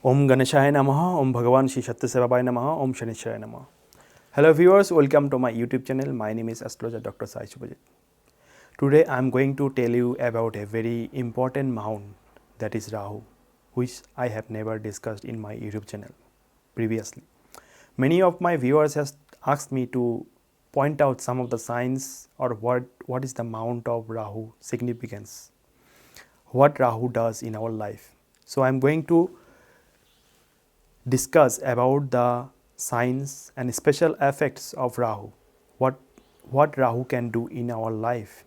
Om Ganeshaya Namah, Om Bhagavan Shri Satyasevabhaya Namah, Om Shanishaya Namah. Hello viewers, welcome to my YouTube channel. My name is Astrologer Dr. Sai Suvajit. Today I am going to tell you about a very important mount, that is Rahu, which I have never discussed in my YouTube channel previously. Many of my viewers has asked me to point out some of the signs or what is the mount of Rahu significance, what Rahu does in our life. So I am going to discuss about the signs and special effects of Rahu, what Rahu can do in our life.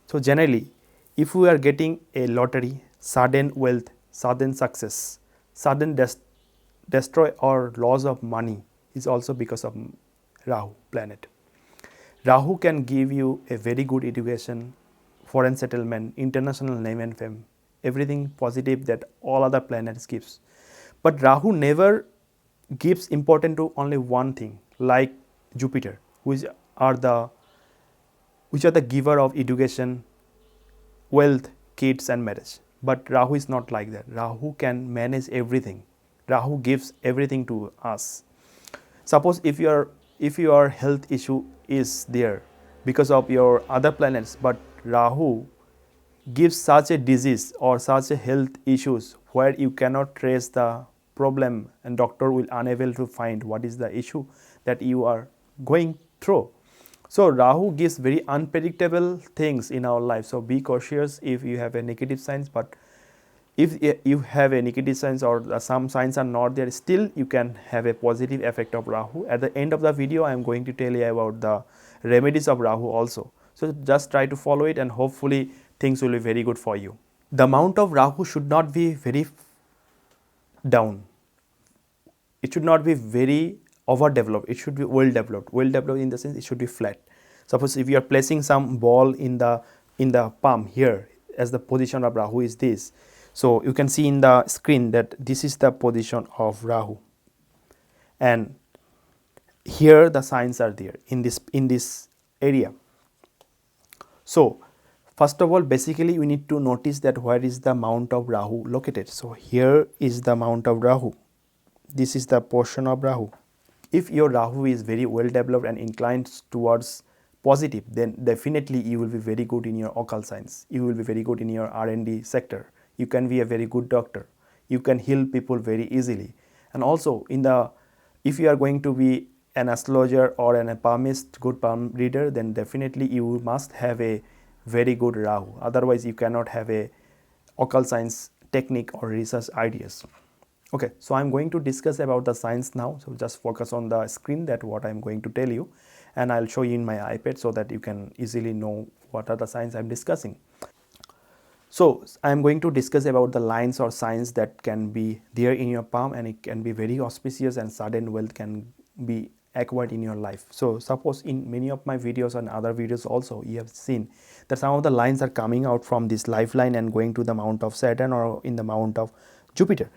So generally, if we are getting a lottery, sudden wealth, sudden success, sudden destroy or loss of money is also because of Rahu planet. Rahu can give you a very good education, foreign settlement, international name and fame, everything positive that all other planets gives. But Rahu never gives importance to only one thing, like Jupiter, which are the giver of education, wealth, kids and marriage. But Rahu is not like that. Rahu can manage everything. Rahu gives everything to us. Suppose if your health issue is there because of your other planets, but Rahu gives such a disease or such a health issues where you cannot trace the problem and doctor will unable to find what is the issue that you are going through. So Rahu gives very unpredictable things in our life. So be cautious if you have a negative signs, but if you have a negative signs or some signs are not there, still you can have a positive effect of Rahu. At the end of the video, I am going to tell you about the remedies of Rahu also. So just try to follow it and hopefully things will be very good for you. The amount of Rahu should not be very down. It should not be very overdeveloped. It should be well developed. Well developed in the sense it should be flat. Suppose if you are placing some ball in the palm here, as the position of Rahu is this. So you can see in the screen that this is the position of Rahu, and here the signs are there in this area. So first of all, basically we need to notice that where is the mount of Rahu located. So here is the mount of Rahu. This is the portion of Rahu. If your Rahu is very well developed and inclined towards positive, then definitely you will be very good in your occult science. You will be very good in your R&D sector. You can be a very good doctor. You can heal people very easily. And also if you are going to be an astrologer or a palmist, good palm reader, then definitely you must have a very good Rahu. Otherwise you cannot have a occult science technique or research ideas. Okay, so I'm going to discuss about the science now. So just focus on the screen that what I'm going to tell you, and I'll show you in my iPad so that you can easily know what are the signs I'm discussing. So I'm going to discuss about the lines or signs that can be there in your palm, and it can be very auspicious and sudden wealth can be acquired in your life. So suppose in many of my videos and other videos also you have seen that some of the lines are coming out from this lifeline and going to the mount of Saturn or in the mount of Jupiter.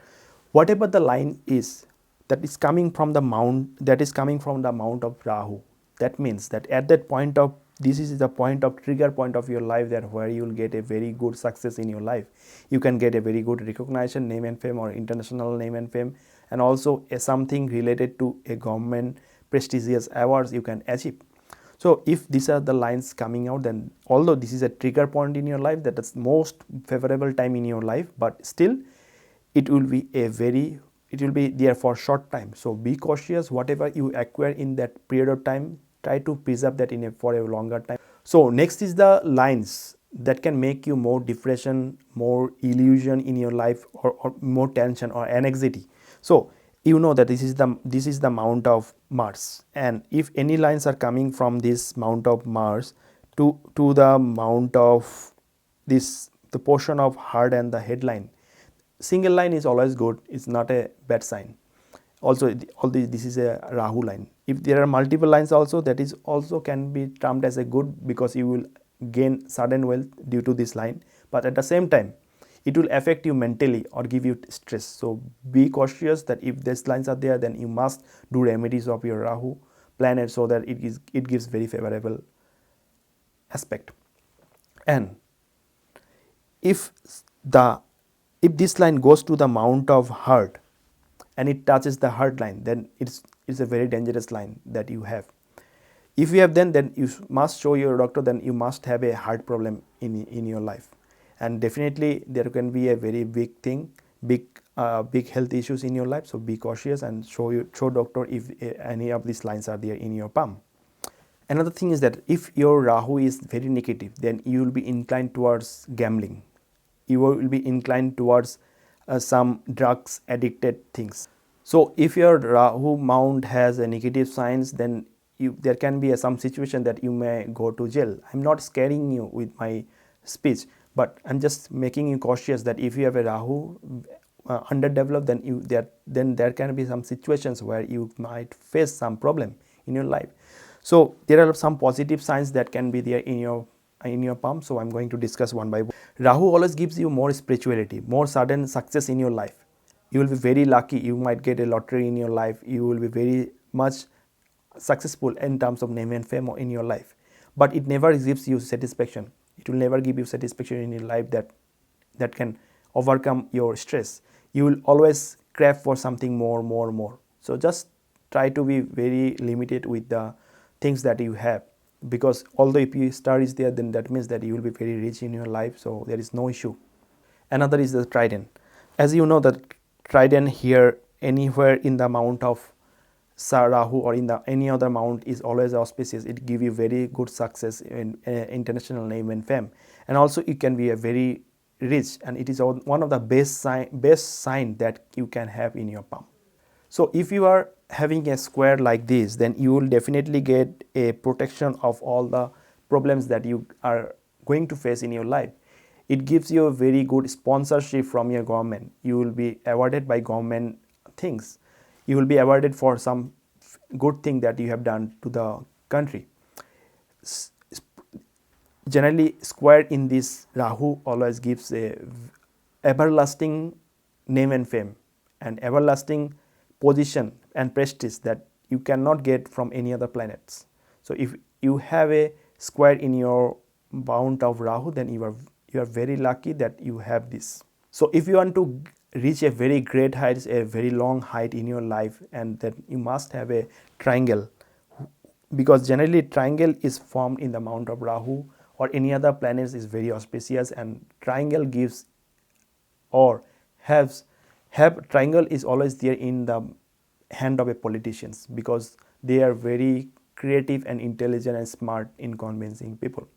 Whatever the line is that is coming from the mount of Rahu, that means that at that point of this is the point of trigger point of your life, that where you will get a very good success in your life. You can get a very good recognition, name and fame, or international name and fame, and also something related to a government prestigious awards you can achieve. So if these are the lines coming out, then although this is a trigger point in your life, that is most favorable time in your life, but still it will be there for short time. So be cautious. Whatever you acquire in that period of time, try to preserve that for a longer time. So next is the lines that can make you more depression, more illusion in your life, or more tension or anxiety. So you know that this is the mount of Mars, and if any lines are coming from this mount of Mars to the mount of the portion of heart and the headline, single line is always good. It's not a bad sign. Also this is a Rahu line. If there are multiple lines also, that is also can be termed as a good, because you will gain sudden wealth due to this line, but at the same time it will affect you mentally or give you stress. So be cautious that if these lines are there, then you must do remedies of your Rahu planet so that it gives very favorable aspect. And if this line goes to the mount of heart, and it touches the heart line, then it's a very dangerous line that you have. If you have, then you must show your doctor, then you must have a heart problem in your life, and definitely there can be a very big thing, big health issues in your life. So be cautious and show doctor if any of these lines are there in your palm. Another thing is that if your Rahu is very negative, then you will be inclined towards gambling. You will be inclined towards some drugs addicted things. So if your Rahu mount has a negative signs, then there can be some situation that you may go to jail. I'm not scaring you with my speech, but I'm just making you cautious that if you have a Rahu underdeveloped, then there can be some situations where you might face some problem in your life. So there are some positive signs that can be there in your palm. So I'm going to discuss one by one. Rahu always gives you more spirituality, more sudden success in your life. You will be very lucky. You might get a lottery in your life. You will be very much successful in terms of name and fame in your life. But it never gives you satisfaction. It will never give you satisfaction in your life that can overcome your stress. You will always crave for something more. So just try to be very limited with the things that you have, because although if your star is there, then that means that you will be very rich in your life, so there is no issue. Another is the Trident. As you know, the Trident here anywhere in the mount of Rahu or in the any other mount is always auspicious. It give you very good success in international name and fame, and also it can be a very rich, and it is one of the best sign that you can have in your palm. So if you are having a square like this, then you will definitely get a protection of all the problems that you are going to face in your life. It gives you a very good sponsorship from your government. You will be awarded by government things. You will be awarded for some good thing that you have done to the country. Generally, square in this Rahu always gives a everlasting name and fame and everlasting position and prestige that you cannot get from any other planets. So if you have a square in your mount of Rahu, then you are very lucky that you have this. So if you want to reach a very great height, a very long height in your life, and then you must have a triangle, because generally triangle is formed in the mount of Rahu or any other planets is very auspicious, and triangle gives or have triangle is always there in the hand of a politicians, because they are very creative and intelligent and smart in convincing people.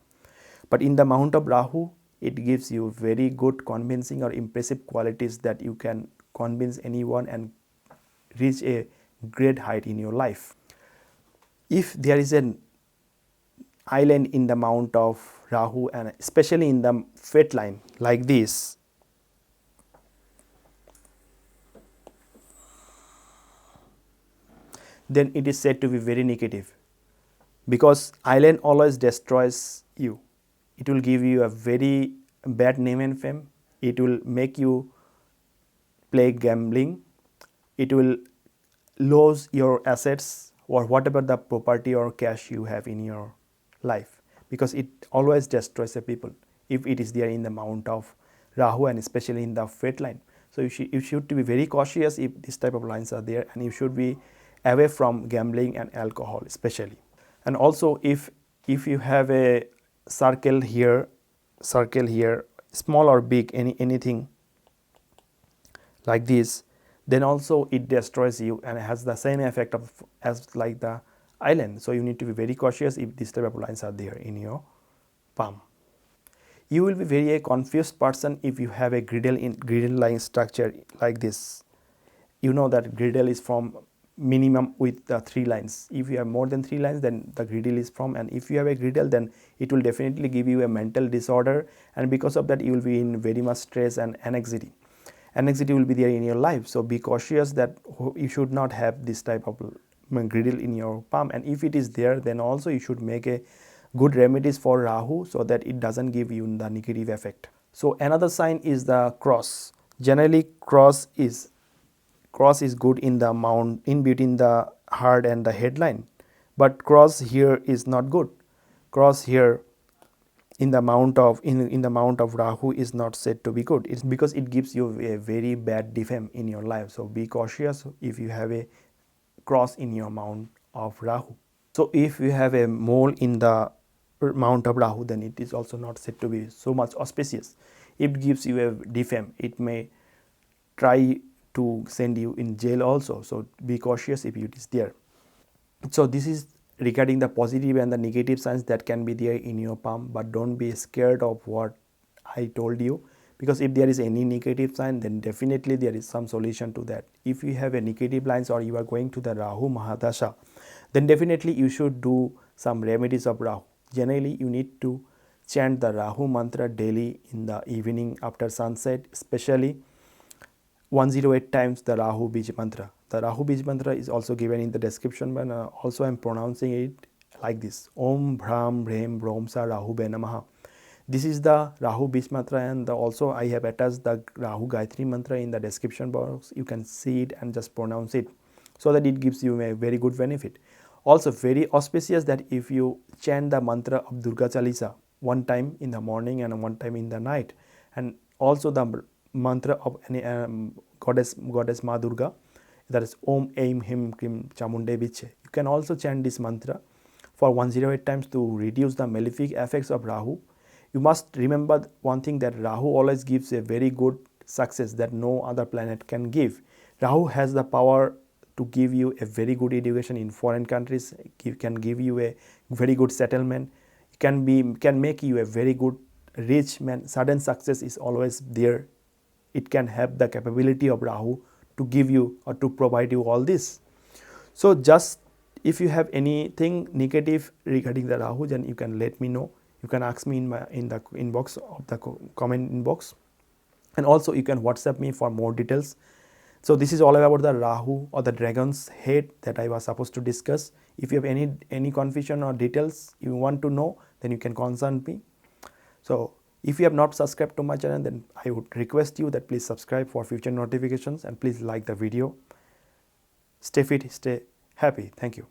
But in the mount of Rahu, it gives you very good convincing or impressive qualities that you can convince anyone and reach a great height in your life. If there is an island in the mount of Rahu, and especially in the fate line like this, then it is said to be very negative, because island always destroys you. It will give you a very bad name and fame. It will make you play gambling. It will lose your assets or whatever the property or cash you have in your life, because it always destroys the people if it is there in the mount of Rahu and especially in the fate line. So you should be very cautious if this type of lines are there, and you should be away from gambling and alcohol especially. And also if you have a circle here, small or big, anything like this, then also it destroys you and has the same effect as like the island. So you need to be very cautious if this type of lines are there in your palm. You will be very confused person if you have a griddle line structure like this. You know that griddle is from minimum with the 3 lines. If you have more than 3 lines, then the griddle is from, and if you have a griddle, then it will definitely give you a mental disorder, and because of that you will be in very much stress and anxiety. Anxiety will be there in your life. So be cautious that you should not have this type of griddle in your palm, and if it is there, then also you should make a good remedies for Rahu so that it doesn't give you the negative effect. So another sign is the cross. Generally cross is good in the mount in between the heart and the headline, but cross here is not good. Cross here in the mount of in the mount of Rahu is not said to be good. It's because it gives you a very bad defem in your life. So be cautious if you have a cross in your mount of Rahu. So if you have a mole in the mount of Rahu, then it is also not said to be so much auspicious. It gives you a defem. It may try to send you in jail also. So be cautious if it is there. So this is regarding the positive and the negative signs that can be there in your palm, but don't be scared of what I told you, because if there is any negative sign, then definitely there is some solution to that. If you have a negative lines or you are going to the Rahu Mahadasha, then definitely you should do some remedies of Rahu. Generally you need to chant the Rahu Mantra daily in the evening after sunset, especially 108 times the Rahu beej mantra. The Rahu beej mantra is also given in the description, but also I am pronouncing it like this: Om Bhram Bhreem Bhroum Rahuve Namah. This is the Rahu beej mantra, and also I have attached the Rahu Gayatri mantra in the description box. You can see it and just pronounce it, so that it gives you a very good benefit. Also very auspicious that if you chant the mantra of Durga Chalisa one time in the morning and one time in the night, and also the mantra of any goddess Ma Durga, that is Om Aim Him Krim Chamunde Viche. You can also chant this mantra for 108 times to reduce the malefic effects of Rahu. You must remember one thing, that Rahu always gives a very good success that no other planet can give. Rahu has the power to give you a very good education in foreign countries. It can give you a very good settlement. It can make you a very good rich man. Sudden success is always there. It can have the capability of Rahu to give you or to provide you all this. So just if you have anything negative regarding the Rahu, then you can let me know. You can ask me in the inbox of the comment inbox, and also you can WhatsApp me for more details. So this is all about the Rahu or the dragon's head that I was supposed to discuss. If you have any confusion or details you want to know, then you can consult me. So if you have not subscribed to my channel, then I would request you that please subscribe for future notifications, and please like the video. Stay fit, stay happy. Thank you.